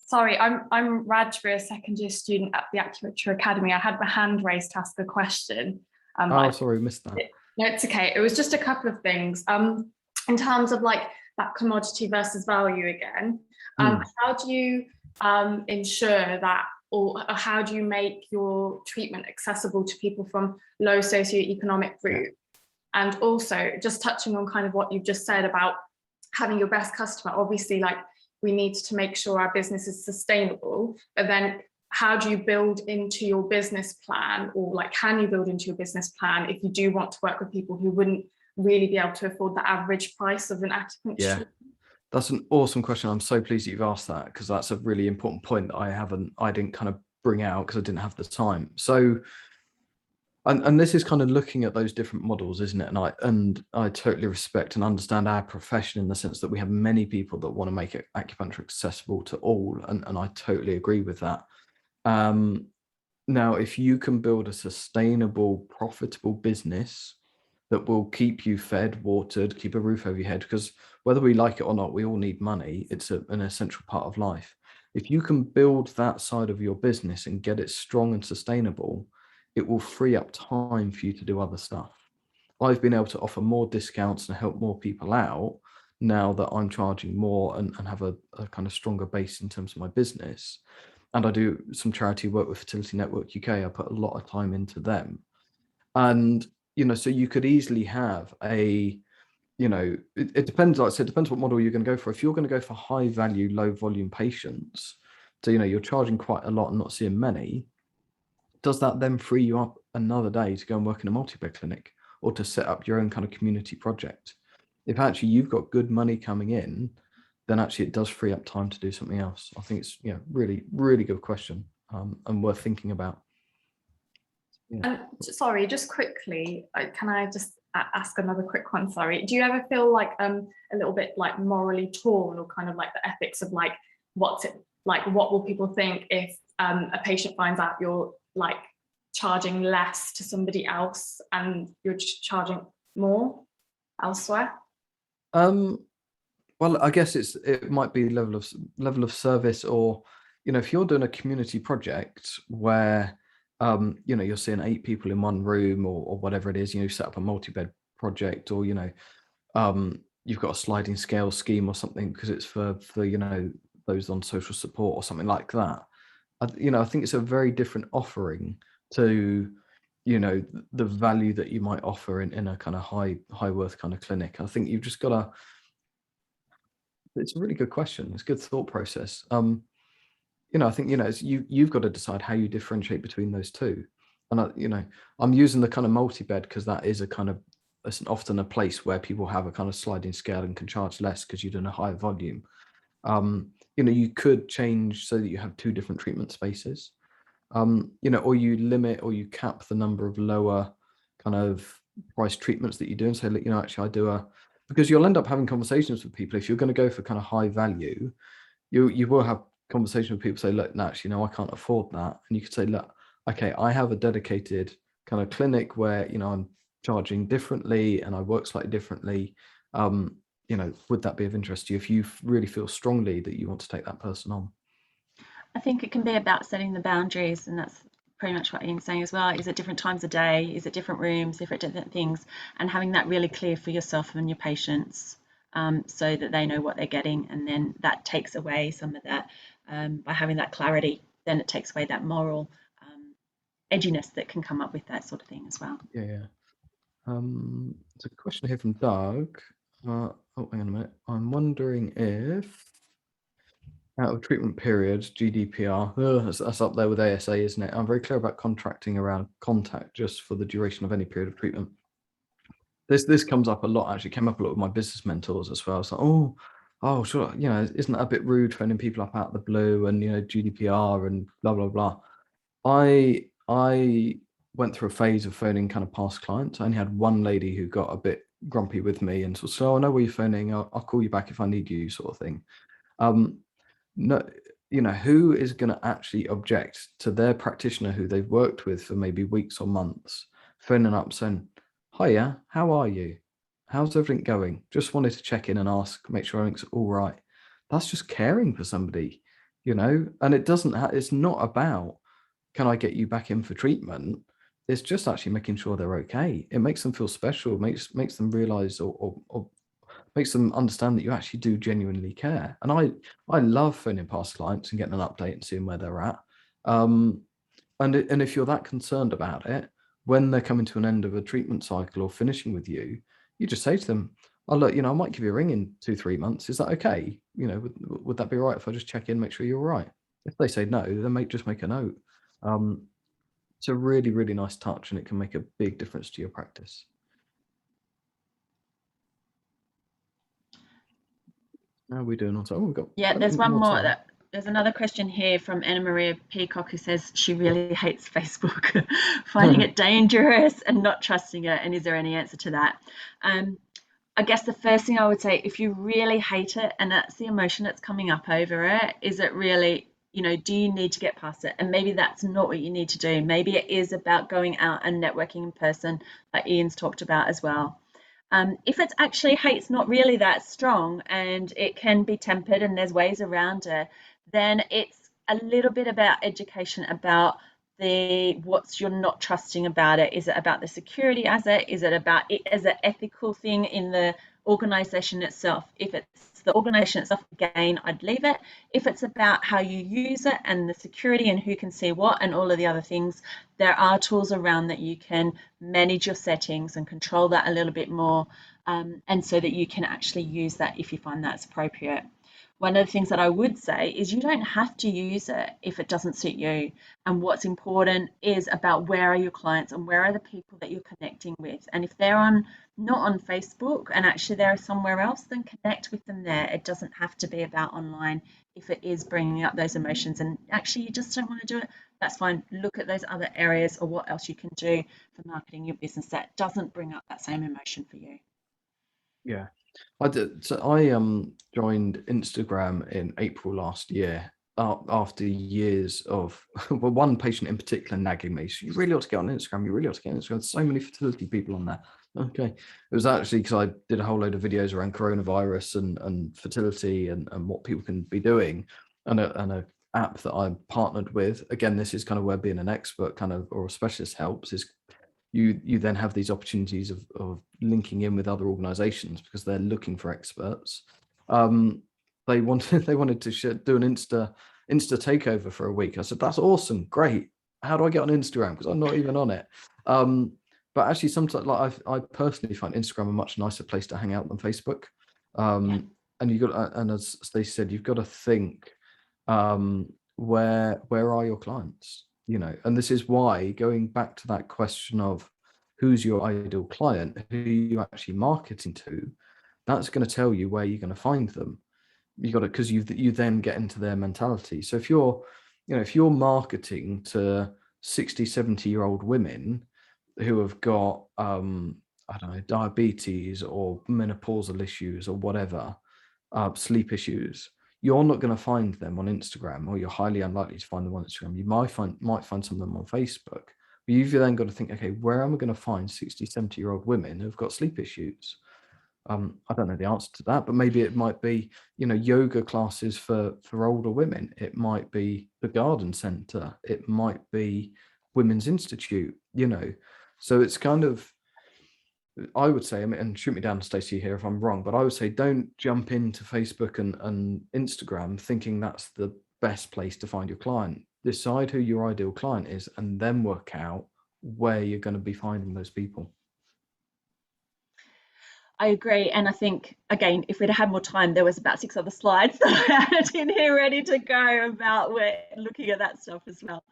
Sorry, I'm Rajvi, a second year student at the Acupuncture Academy. I had my hand raised to ask a question. Sorry, missed that. No, it's okay. It was just a couple of things. In terms of like that commodity versus value again, how do you ensure that, or how do you make your treatment accessible to people from low socioeconomic groups? And also just touching on kind of what you've just said about having your best customer, obviously like we need to make sure our business is sustainable, but then how do you build into your business plan, or like can you build into your business plan if you do want to work with people who wouldn't really be able to afford the average price of an acupuncture? Yeah, that's an awesome question. I'm so pleased that you've asked that, because that's a really important point that I didn't kind of bring out because I didn't have the time. So and this is kind of looking at those different models, isn't it? And I totally respect and understand our profession in the sense that we have many people that want to make acupuncture accessible to all, and I totally agree with that. Now, if you can build a sustainable, profitable business that will keep you fed, watered, keep a roof over your head, because whether we like it or not, we all need money. It's an essential part of life. If you can build that side of your business and get it strong and sustainable, it will free up time for you to do other stuff. I've been able to offer more discounts and help more people out now that I'm charging more and have a kind of stronger base in terms of my business. And I do some charity work with Fertility Network UK. I put a lot of time into them. And, so you could easily have it depends, like I said, it depends what model you're going to go for. If you're going to go for high value, low volume patients, so, you're charging quite a lot and not seeing many, does that then free you up another day to go and work in a multi-bed clinic or to set up your own kind of community project? If actually you've got good money coming in, then actually it does free up time to do something else. I think it's really, really good question, and worth thinking about. And sorry, just quickly, can I just ask another quick one? Sorry, do you ever feel like a little bit like morally torn, or kind of like the ethics of like what will people think if a patient finds out you're like charging less to somebody else and you're just charging more elsewhere? Well, I guess it might be level of service, or if you're doing a community project where you're seeing 8 people in one room, or whatever it is, set up a multi-bed project, or you've got a sliding scale scheme or something because it's for those on social support or something like that. I think it's a very different offering to the value that you might offer in a kind of high worth kind of clinic. I think you've just got to. It's a really good question. It's a good thought process. I think you've got to decide how you differentiate between those two. And I'm using the kind of multi-bed because that is it's often a place where people have a kind of sliding scale and can charge less because you're doing a higher volume. You could change so that you have 2 different treatment spaces, or you limit or you cap the number of lower kind of price treatments that you do, and say, actually I do because you'll end up having conversations with people. If you're going to go for kind of high value, you will have conversations with people say, look, no, actually, no, I can't afford that. And you could say, look, okay, I have a dedicated kind of clinic where, I'm charging differently and I work slightly differently, would that be of interest to you if you really feel strongly that you want to take that person on? I think it can be about setting the boundaries, and that's pretty much what Ian's saying as well. Is it different times of day? Is it different rooms, different things? And having that really clear for yourself and your patients, so that they know what they're getting, and then that takes away some of that, by having that clarity. Then it takes away that moral edginess that can come up with that sort of thing as well. Yeah. There's a question here from Doug. Oh, hang on a minute. I'm wondering if out of treatment period, GDPR, that's up there with ASA, isn't it? I'm very clear about contracting around contact just for the duration of any period of treatment. This comes up a lot, actually came up a lot with my business mentors as well. It's like, oh, sure, isn't that a bit rude phoning people up out of the blue and, GDPR and blah, blah, blah. I went through a phase of phoning kind of past clients. I only had one lady who got a bit grumpy with me and so I know where you're phoning. I'll call you back if I need you, sort of thing. No, who is going to actually object to their practitioner who they've worked with for maybe weeks or months, phoning up saying, hiya, how are you? How's everything going? Just wanted to check in and ask, make sure everything's all right. That's just caring for somebody, and it's not about, can I get you back in for treatment? It's just actually making sure they're okay. It makes them feel special, makes them realize or makes them understand that you actually do genuinely care. And I love phoning past clients and getting an update and seeing where they're at. And if you're that concerned about it, when they're coming to an end of a treatment cycle or finishing with you, you just say to them, oh, look, I might give you a ring in 2-3 months. Is that okay? Would that be all right if I just check in, make sure you're all right? If they say no, then just make a note. It's a really, really nice touch and it can make a big difference to your practice. How are we doing on time? We've got there's one more. time. There's another question here from Anna Maria Peacock who says she really hates Facebook, finding it dangerous and not trusting it. And is there any answer to that? I guess the first thing I would say, if you really hate it and that's the emotion that's coming up over it, is it really, do you need to get past it? And maybe that's not what you need to do. Maybe it is about going out and networking in person, like Ian's talked about as well. If it's actually hate's not really that strong and it can be tempered and there's ways around it, then it's a little bit about education about what's you're not trusting about it. Is it about the security as it? Is it about it as an ethical thing in the organization itself? If it's the organization itself, again, I'd leave it. If it's about how you use it and the security and who can see what and all of the other things, there are tools around that you can manage your settings and control that a little bit more, and so that you can actually use that if you find that's appropriate. One of the things that I would say is you don't have to use it if it doesn't suit you. And what's important is about where are your clients and where are the people that you're connecting with. And if they're not on Facebook and actually they're somewhere else, then connect with them there. It doesn't have to be about online if it is bringing up those emotions and actually you just don't want to do it. That's fine. Look at those other areas or what else you can do for marketing your business that doesn't bring up that same emotion for you. Yeah. I did. So I joined Instagram in April last year after years of one patient in particular nagging me. So you really ought to get on Instagram. You really ought to get on Instagram. There's so many fertility people on there. Okay. It was actually because I did a whole load of videos around coronavirus and fertility and what people can be doing, and a app that I partnered with. Again, this is kind of where being an expert kind of or a specialist helps is you then have these opportunities of linking in with other organizations because they're looking for experts. They wanted to do an Insta takeover for a week. I said, that's awesome, great. How do I get on Instagram? Because I'm not even on it. But actually, sometimes I personally find Instagram a much nicer place to hang out than Facebook. And as Stacey said, you've got to think, where are your clients? And this is why, going back to that question of who's your ideal client, who you actually marketing to, that's going to tell you where you're going to find them. You got to, because you then get into their mentality. So if you're marketing to 60, 70-year-old women who have got I don't know, diabetes or menopausal issues or whatever, sleep issues, you're not going to find them on Instagram, or you're highly unlikely to find them on Instagram. You might find some of them on Facebook, But you've then got to think, okay, where am I going to find 60, 70-year-old women who've got sleep issues? I don't know the answer to that, but maybe it might be, yoga classes for older women. It might be the garden centre. It might be Women's Institute, So it's kind of, I would say, and shoot me down, Stacey, here if I'm wrong, but I would say don't jump into Facebook and Instagram thinking that's the best place to find your client. Decide who your ideal client is and then work out where you're going to be finding those people. I agree. And I think, again, if we'd had more time, there was about 6 other slides that I had in here ready to go about looking at that stuff as well.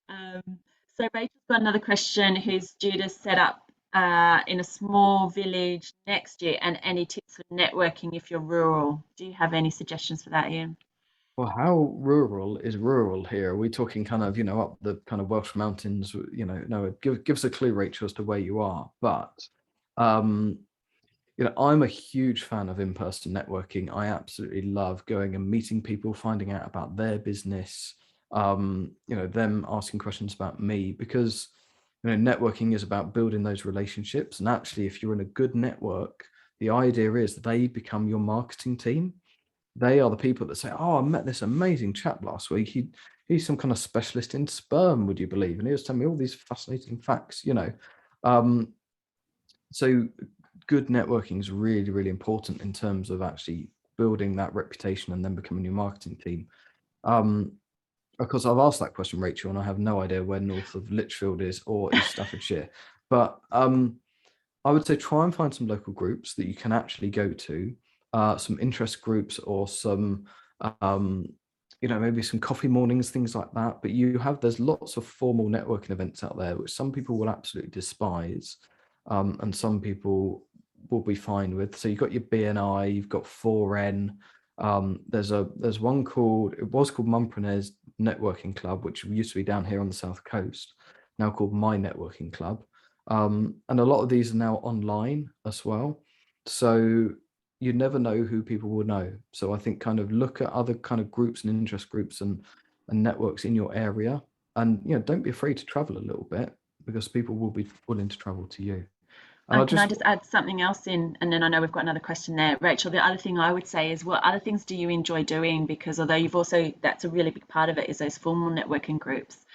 So Rachel's got another question, who's due to set up in a small village next year, and any tips for networking if you're rural? Do you have any suggestions for that, Ian? Well, how rural is rural here? Are we talking kind of, up the kind of Welsh mountains, no, give us a clue, Rachel, as to where you are. But, I'm a huge fan of in-person networking. I absolutely love going and meeting people, finding out about their business, them asking questions about me, because, networking is about building those relationships. And actually, if you're in a good network, the idea is that they become your marketing team. They are the people that say, oh, I met this amazing chap last week. He's some kind of specialist in sperm, would you believe? And he was telling me all these fascinating facts, So good networking is really, really important in terms of actually building that reputation and then becoming your marketing team. Of course, I've asked that question, Rachel, and I have no idea where north of Lichfield is or East Staffordshire. But I would say try and find some local groups that you can actually go to, some interest groups or some, maybe some coffee mornings, things like that. But there's lots of formal networking events out there, which some people will absolutely despise, and some people will be fine with. So you've got your BNI, you've got 4N. There's one called Mumpreneurs Networking Club, which used to be down here on the South Coast, now called My Networking Club. And a lot of these are now online as well. So you never know who people will know. So I think kind of look at other kind of groups and interest groups and networks in your area. And, don't be afraid to travel a little bit, because people will be willing to travel to you. And can I just add something else in? And then I know we've got another question there. Rachel, the other thing I would say is, what other things do you enjoy doing? Because although that's a really big part of it, is those formal networking groups.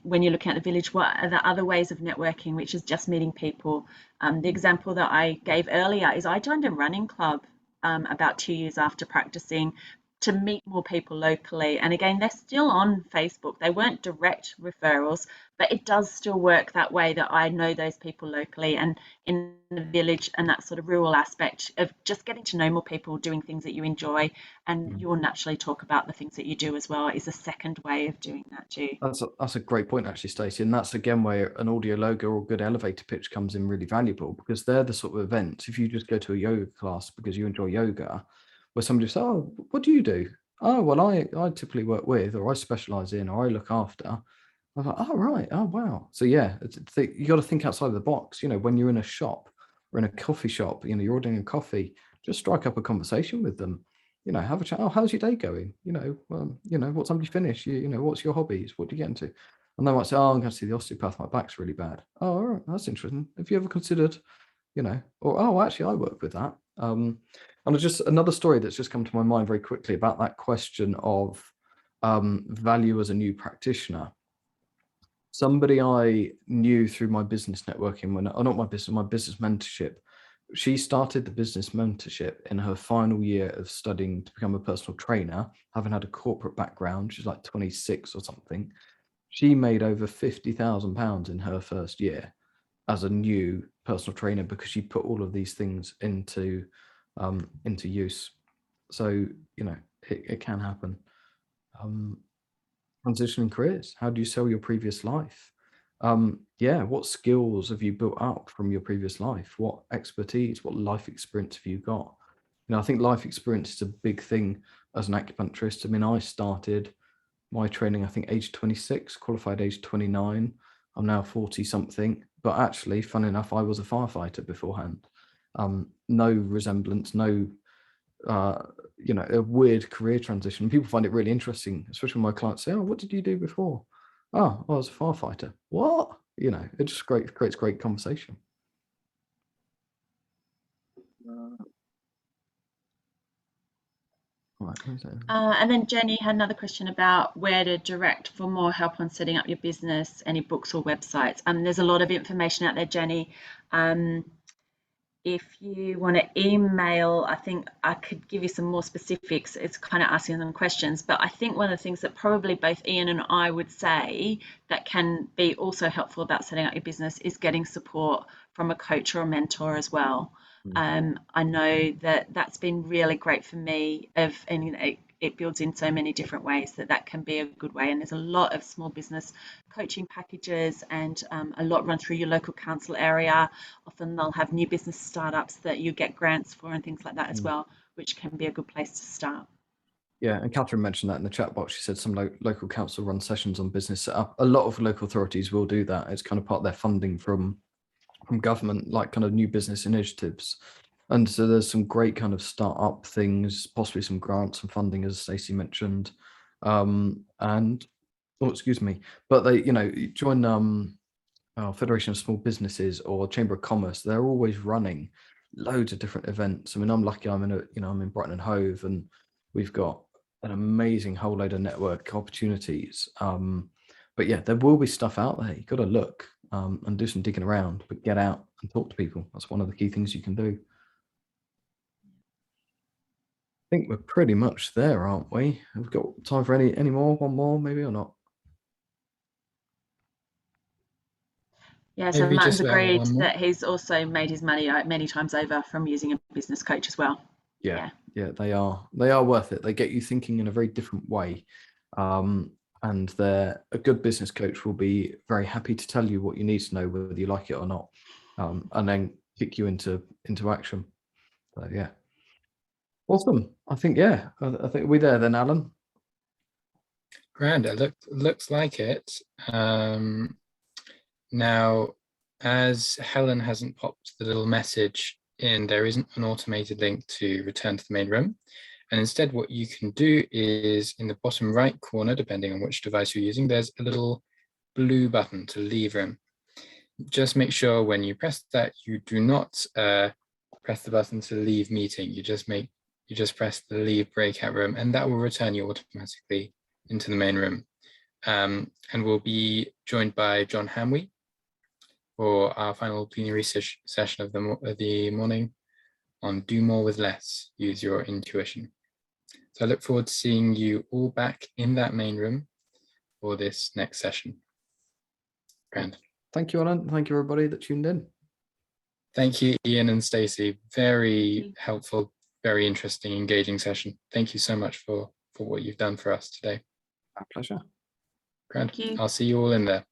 When you're looking at the village, what are the other ways of networking, which is just meeting people? The example that I gave earlier is I joined a running club about 2 years after practicing, to meet more people locally. And again, they're still on Facebook. They weren't direct referrals, but it does still work that way, that I know those people locally and in the village, and that sort of rural aspect of just getting to know more people, doing things that you enjoy, and you'll naturally talk about the things that you do as well, is a second way of doing that too. That's a great point, actually, Stacey. And that's again where an audio logo or good elevator pitch comes in really valuable, because they're the sort of events, if you just go to a yoga class because you enjoy yoga, where somebody says, oh, what do you do? Oh, well, I typically work with, or I specialize in, or I look after. I'm like, oh, right. Oh, wow. So yeah, you got to think outside the box. When you're in a shop or in a coffee shop, you're ordering a coffee, just strike up a conversation with them. Have a chat. Oh, how's your day going? What time do you finish? What's your hobbies? What do you get into? And they might say, oh, I'm going to see the osteopath. My back's really bad. Oh, all right. That's interesting. Have you ever considered, or, oh, actually, I work with that. And just another story that's just come to my mind very quickly about that question of value as a new practitioner. Somebody I knew through my business networking, my business mentorship, she started the business mentorship in her final year of studying to become a personal trainer, having had a corporate background. She's like 26 or something. She made over £50,000 in her first year as a new personal trainer, because she put all of these things into use. So, it can happen. Transitioning careers. How do you sell your previous life? What skills have you built up from your previous life? What expertise, what life experience have you got? I think life experience is a big thing as an acupuncturist. I mean, I started my training, I think, age 26, qualified age 29. I'm now 40 something, but actually, fun enough, I was a firefighter beforehand. No resemblance, no, a weird career transition. People find it really interesting, especially when my clients say, oh, what did you do before? Oh, I was a firefighter. What? you know, it just creates great conversation. Right, and then Jenny had another question about where to direct for more help on setting up your business, any books or websites. There's a lot of information out there, Jenny. If you want to email, I think I could give you some more specifics. It's kind of asking them questions, but I think one of the things that probably both Ian and I would say that can be also helpful about setting up your business is getting support from a coach or a mentor as well. I know that that's been really great for me, and you know, it builds in so many different ways that can be a good way. And there's a lot of small business coaching packages, and a lot run through your local council area. Often they'll have new business startups that you get grants for and things like that as well, which can be a good place to start. Yeah, and Catherine mentioned that in the chat box. She said some local council run sessions on business setup. A lot of local authorities will do that. It's kind of part of their funding from government, like kind of new business initiatives. And so there's some great kind of startup things, possibly some grants and funding, as Stacey mentioned. And excuse me, but they, you know, join Federation of Small Businesses or Chamber of Commerce. They're always running loads of different events. I mean, I'm lucky. I'm in Brighton and Hove, and we've got an amazing whole load of network opportunities. But yeah, there will be stuff out there. You've got to look and do some digging around, but get out and talk to people. That's one of the key things you can do. I think we're pretty much there, aren't we? We've got time for any more? One more, maybe, or not? Yeah, so Maybe Martin's just agreed one more. that he's also made his money many times over from using a business coach as well. Yeah, they are worth it. They get you thinking in a very different way. And a good business coach will be very happy to tell you what you need to know, whether you like it or not, and then kick you into action. So yeah, awesome. I think we're there then, Alan. Grand. It looks like it. Now, as Helen hasn't popped the little message in, there isn't an automated link to return to the main room. And instead, what you can do is in the bottom right corner, depending on which device you're using, there's a little blue button to leave room. Just make sure when you press that, you do not press the button to leave meeting. You just press the leave breakout room, and that will return you automatically into the main room. And we'll be joined by John Hamwee for our final plenary session of the morning on Do More with Less, Use Your Intuition. So I look forward to seeing you all back in that main room for this next session. Grand. Thank you, Alan. Thank you, everybody that tuned in. Thank you, Ian and Stacey. Very helpful, very interesting, engaging session. Thank you so much for what you've done for us today. Our pleasure. Grand. I'll see you all in there.